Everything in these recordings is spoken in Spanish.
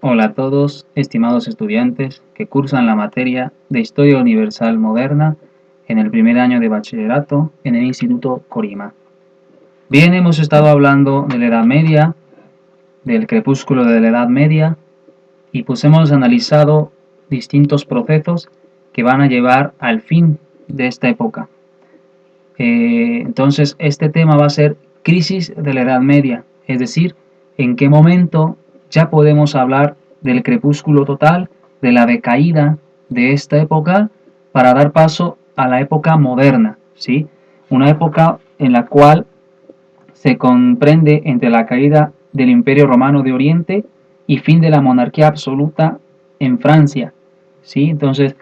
Hola a todos, estimados estudiantes que cursan la materia de Historia Universal Moderna en el primer año de bachillerato en el Instituto Corima. Bien, hemos estado hablando de la Edad Media, del crepúsculo de la Edad Media, y pues hemos analizado distintos procesos que van a llevar al fin de esta época. Entonces, este tema va a ser crisis de la Edad Media, es decir, en qué momento ya podemos hablar del crepúsculo total, de la decaída de esta época, para dar paso a la época moderna, ¿sí? Una época en la cual se comprende entre la caída del Imperio Romano de Oriente y fin de la monarquía absoluta en Francia, ¿sí? Entonces,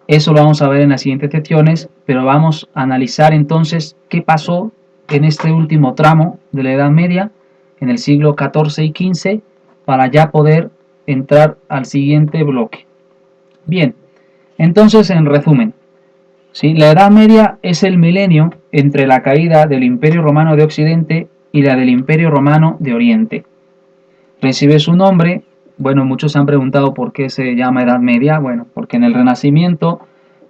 eso lo vamos a ver en las siguientes secciones, pero vamos a analizar entonces qué pasó en este último tramo de la Edad Media, en el siglo XIV y XV, para ya poder entrar al siguiente bloque. Bien, entonces en resumen, ¿sí? La Edad Media es el milenio entre la caída del Imperio Romano de Occidente y la del Imperio Romano de Oriente. Recibe su nombre, bueno, muchos han preguntado por qué se llama Edad Media, bueno, porque en el Renacimiento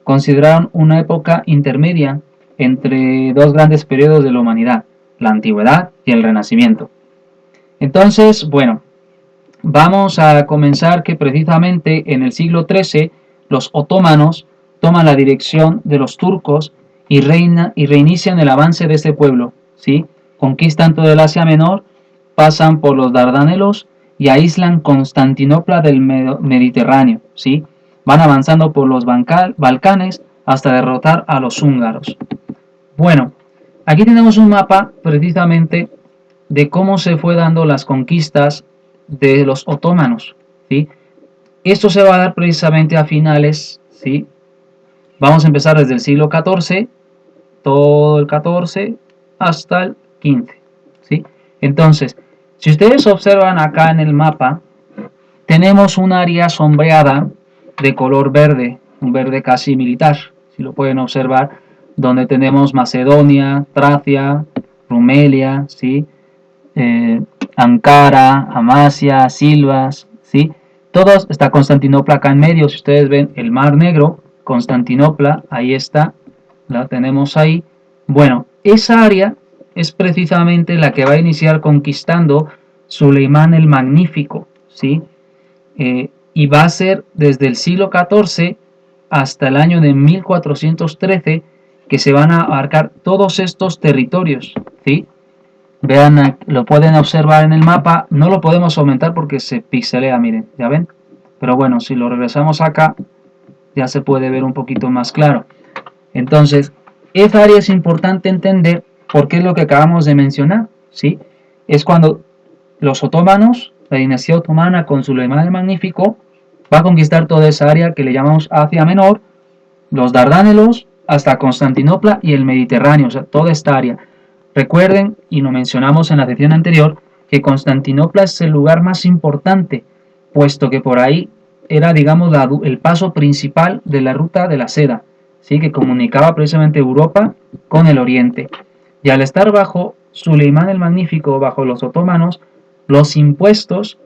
consideraron una época intermedia entre dos grandes periodos de la humanidad, la Antigüedad y el Renacimiento. Entonces, bueno, vamos a comenzar que precisamente en el siglo XIII los otomanos toman la dirección de los turcos y reinician el avance de este pueblo, ¿sí? Conquistan todo el Asia Menor, pasan por los Dardanelos y aíslan Constantinopla del Mediterráneo, ¿sí? Van avanzando por los Balcanes hasta derrotar a los húngaros. Bueno, aquí tenemos un mapa precisamente de cómo se fue dando las conquistas de los otomanos, ¿sí? Esto se va a dar precisamente a finales, ¿sí? Vamos a empezar desde el siglo XIV, todo el XIV hasta el XV, ¿sí? Entonces, si ustedes observan acá en el mapa, tenemos un área sombreada de color verde, un verde casi militar, si lo pueden observar, donde tenemos Macedonia, Tracia, Rumelia, ¿sí? Ankara, Amasya, Silvas, ¿sí? Todos, está Constantinopla acá en medio, si ustedes ven el Mar Negro, Constantinopla, ahí está, la tenemos ahí. Bueno, esa área es precisamente la que va a iniciar conquistando Suleimán el Magnífico, ¿sí? Y va a ser desde el siglo XIV hasta el año de 1413 que se van a abarcar todos estos territorios, ¿sí? Vean, lo pueden observar en el mapa, no lo podemos aumentar porque se pixelea, miren, ¿ya ven? Pero bueno, si lo regresamos acá, ya se puede ver un poquito más claro. Entonces, esta área es importante entender porque es lo que acabamos de mencionar, ¿sí? Es cuando los otomanos, la dinastía otomana con Suleimán el Magnífico, va a conquistar toda esa área que le llamamos Asia Menor, los Dardanelos, hasta Constantinopla y el Mediterráneo, o sea, toda esta área. Recuerden, y lo mencionamos en la sección anterior, que Constantinopla es el lugar más importante, puesto que por ahí era, digamos, el paso principal de la ruta de la seda, ¿sí? Que comunicaba precisamente Europa con el Oriente. Y al estar bajo Suleimán el Magnífico, bajo los otomanos, los impuestos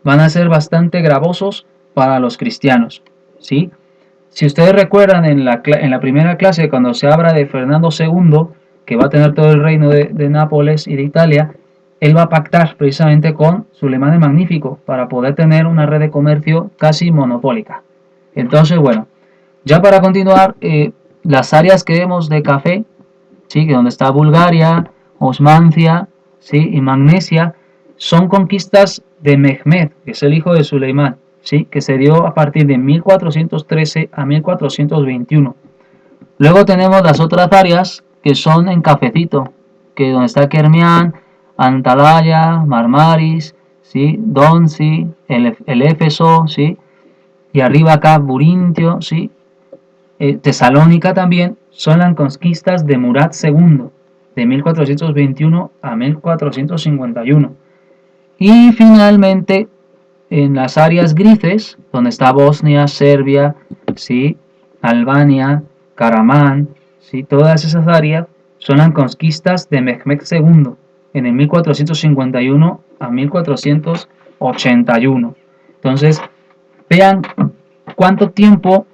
van a ser bastante gravosos para los cristianos, ¿sí? Si ustedes recuerdan en la primera clase, cuando se habla de Fernando II, que va a tener todo el reino de Nápoles y de Italia, él va a pactar precisamente con Suleimán el Magnífico para poder tener una red de comercio casi monopólica. Entonces, bueno, ya para continuar, las áreas que vemos de café, ¿sí? Que donde está Bulgaria, Osmancia, ¿sí? Y Magnesia, son conquistas de Mehmed, que es el hijo de Suleimán, ¿sí? Que se dio a partir de 1413 a 1421. Luego tenemos las otras áreas que son en cafecito, que donde está Kermián, Antalya, Marmaris, ¿sí? Donzi, el Éfeso, ¿sí? Y arriba acá Burintio, ¿sí? Tesalónica también, son las conquistas de Murat II, de 1421 a 1451. Y finalmente, en las áreas grises, donde está Bosnia, Serbia, ¿sí? Albania, Karaman, ¿sí? Todas esas áreas son las conquistas de Mehmed II, en el 1451 a 1481. Entonces, vean cuánto tiempo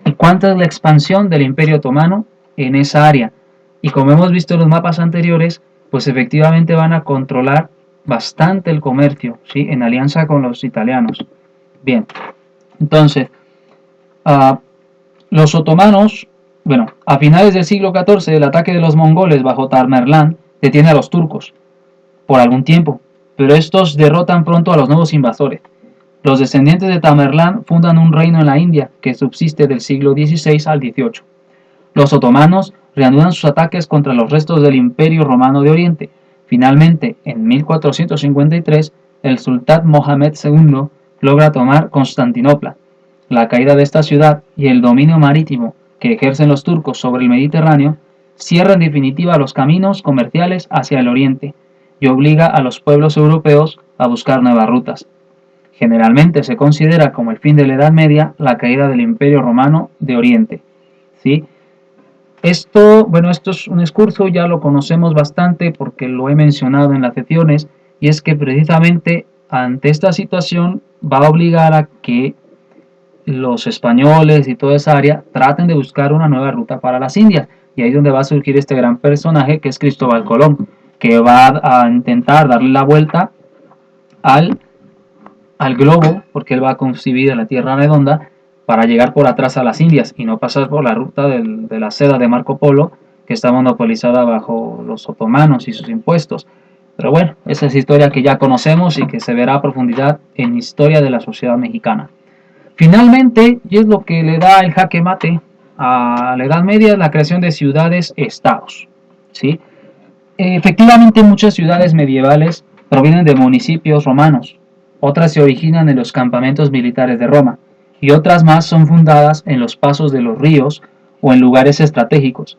y cuánta es la expansión del Imperio Otomano en esa área. Y como hemos visto en los mapas anteriores, pues efectivamente van a controlar bastante el comercio, ¿sí? En alianza con los italianos. Bien, entonces, los otomanos, bueno, a finales del siglo XIV, el ataque de los mongoles bajo Tamerlán detiene a los turcos por algún tiempo, pero estos derrotan pronto a los nuevos invasores. Los descendientes de Tamerlán fundan un reino en la India que subsiste del siglo XVI al XVIII. Los otomanos reanudan sus ataques contra los restos del Imperio Romano de Oriente. Finalmente, en 1453, el sultán Mohamed II logra tomar Constantinopla. La caída de esta ciudad y el dominio marítimo que ejercen los turcos sobre el Mediterráneo cierra en definitiva los caminos comerciales hacia el Oriente y obliga a los pueblos europeos a buscar nuevas rutas. Generalmente se considera como el fin de la Edad Media la caída del Imperio Romano de Oriente. ¿Sí? Esto es un excurso, ya lo conocemos bastante porque lo he mencionado en las secciones, y es que precisamente ante esta situación va a obligar a que los españoles y toda esa área traten de buscar una nueva ruta para las Indias, y ahí es donde va a surgir este gran personaje que es Cristóbal Colón, que va a intentar darle la vuelta al globo, porque él va a concebir la Tierra redonda para llegar por atrás a las Indias y no pasar por la ruta de la seda de Marco Polo, que está monopolizada bajo los otomanos y sus impuestos. Pero bueno, esa es historia que ya conocemos y que se verá a profundidad en Historia de la Sociedad Mexicana. Finalmente, y es lo que le da el jaque mate a la Edad Media, es la creación de ciudades-estados. ¿Sí? Efectivamente, muchas ciudades medievales provienen de municipios romanos, otras se originan en los campamentos militares de Roma, y otras más son fundadas en los pasos de los ríos o en lugares estratégicos.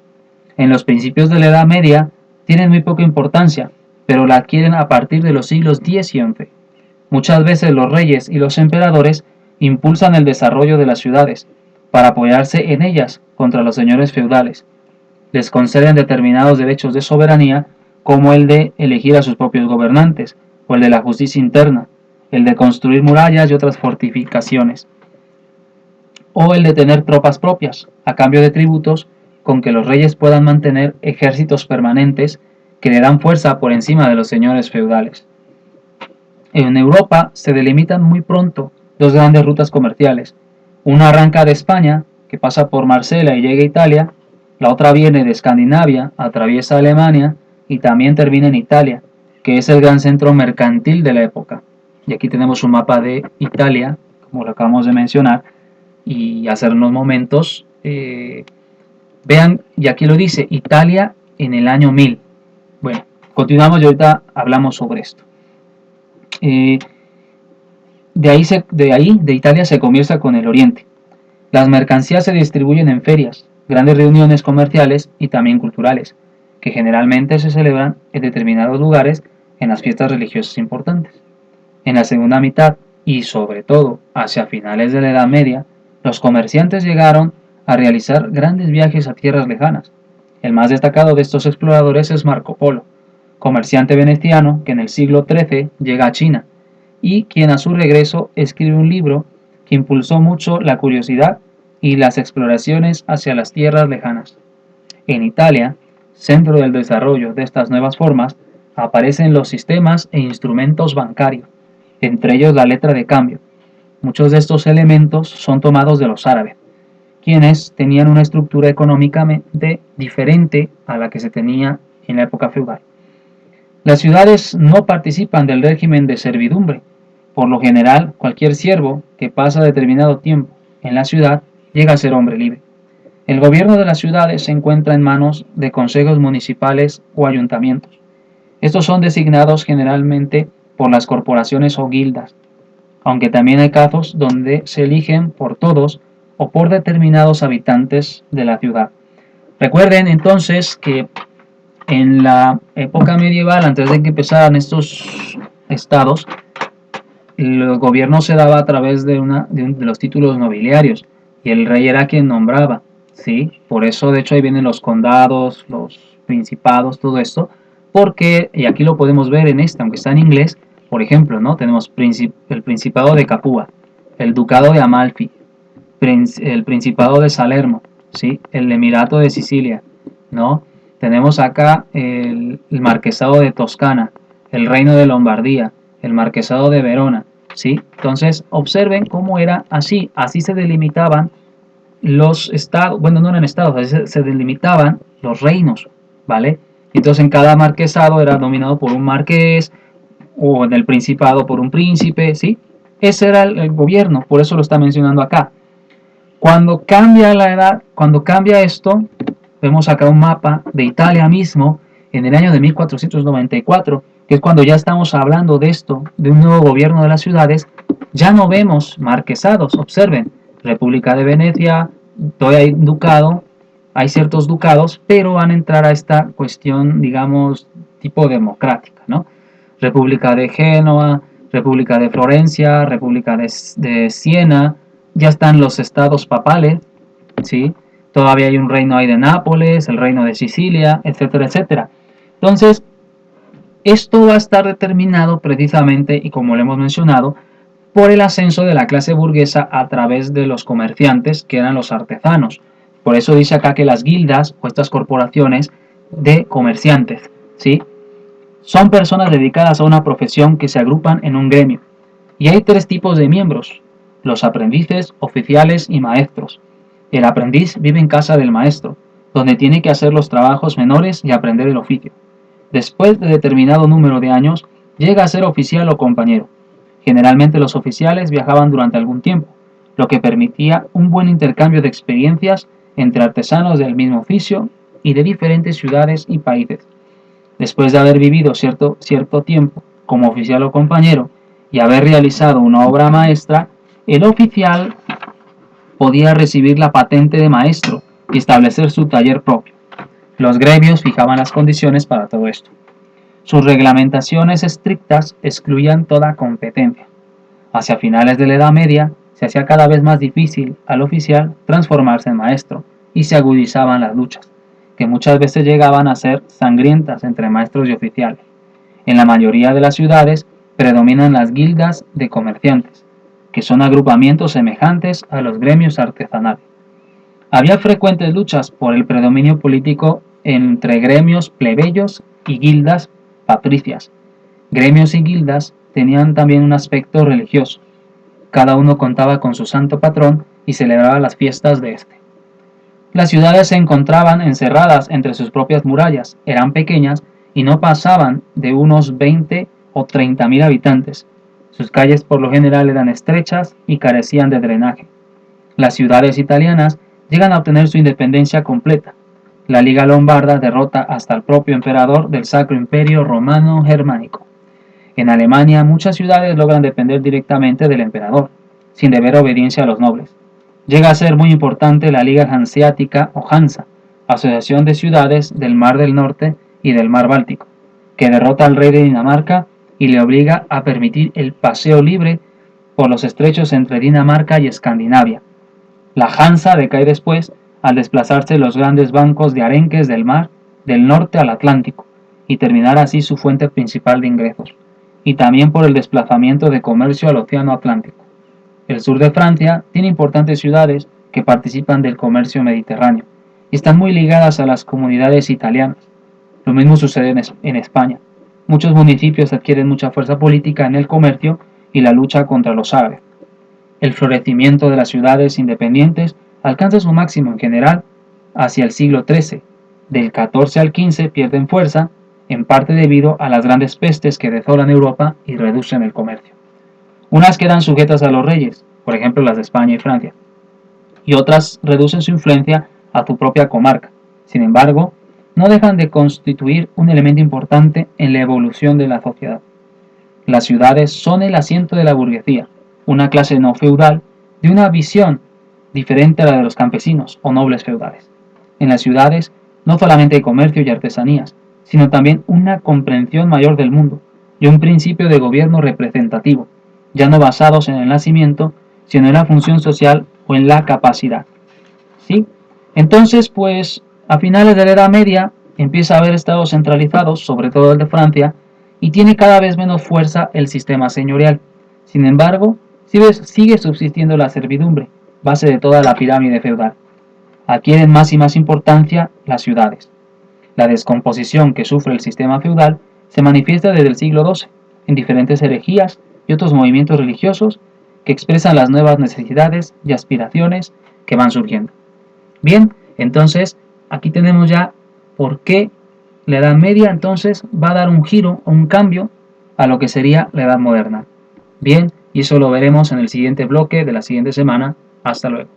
En los principios de la Edad Media tienen muy poca importancia, pero la adquieren a partir de los siglos X y XI. Muchas veces los reyes y los emperadores impulsan el desarrollo de las ciudades para apoyarse en ellas contra los señores feudales. Les conceden determinados derechos de soberanía, como el de elegir a sus propios gobernantes, o el de la justicia interna, el de construir murallas y otras fortificaciones, o el de tener tropas propias, a cambio de tributos, con que los reyes puedan mantener ejércitos permanentes que le dan fuerza por encima de los señores feudales. En Europa se delimitan muy pronto dos grandes rutas comerciales. Una arranca de España, que pasa por Marsella y llega a Italia. La otra viene de Escandinavia, atraviesa Alemania y también termina en Italia, que es el gran centro mercantil de la época. Y aquí tenemos un mapa de Italia, como lo acabamos de mencionar, y hace unos momentos, vean, y aquí lo dice, Italia en el año 1000. Bueno, continuamos y ahorita hablamos sobre esto. De Italia se comienza con el Oriente. Las mercancías se distribuyen en ferias, grandes reuniones comerciales y también culturales, que generalmente se celebran en determinados lugares en las fiestas religiosas importantes. En la segunda mitad, y sobre todo hacia finales de la Edad Media, los comerciantes llegaron a realizar grandes viajes a tierras lejanas. El más destacado de estos exploradores es Marco Polo, comerciante veneciano que en el siglo XIII llega a China, y quien a su regreso escribe un libro que impulsó mucho la curiosidad y las exploraciones hacia las tierras lejanas. En Italia, centro del desarrollo de estas nuevas formas, aparecen los sistemas e instrumentos bancarios, entre ellos la letra de cambio. Muchos de estos elementos son tomados de los árabes, quienes tenían una estructura económicamente diferente a la que se tenía en la época feudal. Las ciudades no participan del régimen de servidumbre. Por lo general, cualquier siervo que pasa determinado tiempo en la ciudad llega a ser hombre libre. El gobierno de las ciudades se encuentra en manos de consejos municipales o ayuntamientos. Estos son designados generalmente por las corporaciones o guildas, aunque también hay casos donde se eligen por todos o por determinados habitantes de la ciudad. Recuerden entonces que en la época medieval, antes de que empezaran estos estados, el gobierno se daba a través de los títulos nobiliarios y el rey era quien nombraba, ¿sí? Por eso, de hecho, ahí vienen los condados, los principados, todo esto, porque, y aquí lo podemos ver en aunque está en inglés, Por ejemplo, ¿no? Tenemos el Principado de Capua, el Ducado de Amalfi, el Principado de Salerno, ¿sí? El Emirato de Sicilia, ¿no? Tenemos acá el Marquesado de Toscana, el Reino de Lombardía, el Marquesado de Verona, ¿sí? Entonces, observen cómo era así, así se delimitaban los estados, bueno, no eran estados, así se delimitaban los reinos, ¿vale? Entonces, en cada marquesado era dominado por un marqués, o en el principado por un príncipe, ¿sí? Ese era el gobierno, por eso lo está mencionando acá. Cuando cambia la edad, cuando cambia esto, vemos acá un mapa de Italia mismo en el año de 1494, que es cuando ya estamos hablando de esto, de un nuevo gobierno de las ciudades. Ya no vemos marquesados, observen, República de Venecia, todavía hay ducado, hay ciertos ducados, pero van a entrar a esta cuestión, digamos, tipo democrática, ¿no? República de Génova, República de Florencia, República de Siena, ya están los estados papales, ¿sí? Todavía hay un reino ahí de Nápoles, el reino de Sicilia, etcétera, etcétera. Entonces, esto va a estar determinado precisamente, y como lo hemos mencionado, por el ascenso de la clase burguesa a través de los comerciantes, que eran los artesanos. Por eso dice acá que las guildas o estas corporaciones de comerciantes, ¿sí? Son personas dedicadas a una profesión que se agrupan en un gremio. Y hay tres tipos de miembros: los aprendices, oficiales y maestros. El aprendiz vive en casa del maestro, donde tiene que hacer los trabajos menores y aprender el oficio. Después de determinado número de años, llega a ser oficial o compañero. Generalmente los oficiales viajaban durante algún tiempo, lo que permitía un buen intercambio de experiencias entre artesanos del mismo oficio y de diferentes ciudades y países. Después de haber vivido cierto tiempo como oficial o compañero y haber realizado una obra maestra, el oficial podía recibir la patente de maestro y establecer su taller propio. Los gremios fijaban las condiciones para todo esto. Sus reglamentaciones estrictas excluían toda competencia. Hacia finales de la Edad Media, se hacía cada vez más difícil al oficial transformarse en maestro y se agudizaban las luchas, que muchas veces llegaban a ser sangrientas entre maestros y oficiales. En la mayoría de las ciudades predominan las guildas de comerciantes, que son agrupamientos semejantes a los gremios artesanales. Había frecuentes luchas por el predominio político entre gremios plebeyos y guildas patricias. Gremios y guildas tenían también un aspecto religioso. Cada uno contaba con su santo patrón y celebraba las fiestas de este. Las ciudades se encontraban encerradas entre sus propias murallas, eran pequeñas y no pasaban de unos 20 o 30.000 habitantes. Sus calles por lo general eran estrechas y carecían de drenaje. Las ciudades italianas llegan a obtener su independencia completa. La Liga Lombarda derrota hasta al propio emperador del Sacro Imperio Romano Germánico. En Alemania, muchas ciudades logran depender directamente del emperador, sin deber obediencia a los nobles. Llega a ser muy importante la Liga Hanseática o Hansa, asociación de ciudades del Mar del Norte y del Mar Báltico, que derrota al rey de Dinamarca y le obliga a permitir el paseo libre por los estrechos entre Dinamarca y Escandinavia. La Hansa decae después al desplazarse los grandes bancos de arenques del mar del norte al Atlántico y terminar así su fuente principal de ingresos, y también por el desplazamiento de comercio al Océano Atlántico. El sur de Francia tiene importantes ciudades que participan del comercio mediterráneo y están muy ligadas a las comunidades italianas. Lo mismo sucede en España. Muchos municipios adquieren mucha fuerza política en el comercio y la lucha contra los árabes. El florecimiento de las ciudades independientes alcanza su máximo en general hacia el siglo XIII. Del XIV al XV pierden fuerza, en parte debido a las grandes pestes que desolan Europa y reducen el comercio. Unas quedan sujetas a los reyes, por ejemplo las de España y Francia, y otras reducen su influencia a su propia comarca. Sin embargo, no dejan de constituir un elemento importante en la evolución de la sociedad. Las ciudades son el asiento de la burguesía, una clase no feudal, de una visión diferente a la de los campesinos o nobles feudales. En las ciudades no solamente hay comercio y artesanías, sino también una comprensión mayor del mundo y un principio de gobierno representativo, ya no basados en el nacimiento, sino en la función social o en la capacidad. ¿Sí? Entonces, pues, a finales de la Edad Media empieza a haber estados centralizados, sobre todo el de Francia, y tiene cada vez menos fuerza el sistema señorial. Sin embargo, sigue subsistiendo la servidumbre, base de toda la pirámide feudal. Adquieren más y más importancia las ciudades. La descomposición que sufre el sistema feudal se manifiesta desde el siglo XII, en diferentes herejías y otros movimientos religiosos que expresan las nuevas necesidades y aspiraciones que van surgiendo. Bien, entonces aquí tenemos ya por qué la Edad Media entonces va a dar un giro o un cambio a lo que sería la Edad Moderna. Bien, y eso lo veremos en el siguiente bloque de la siguiente semana. Hasta luego.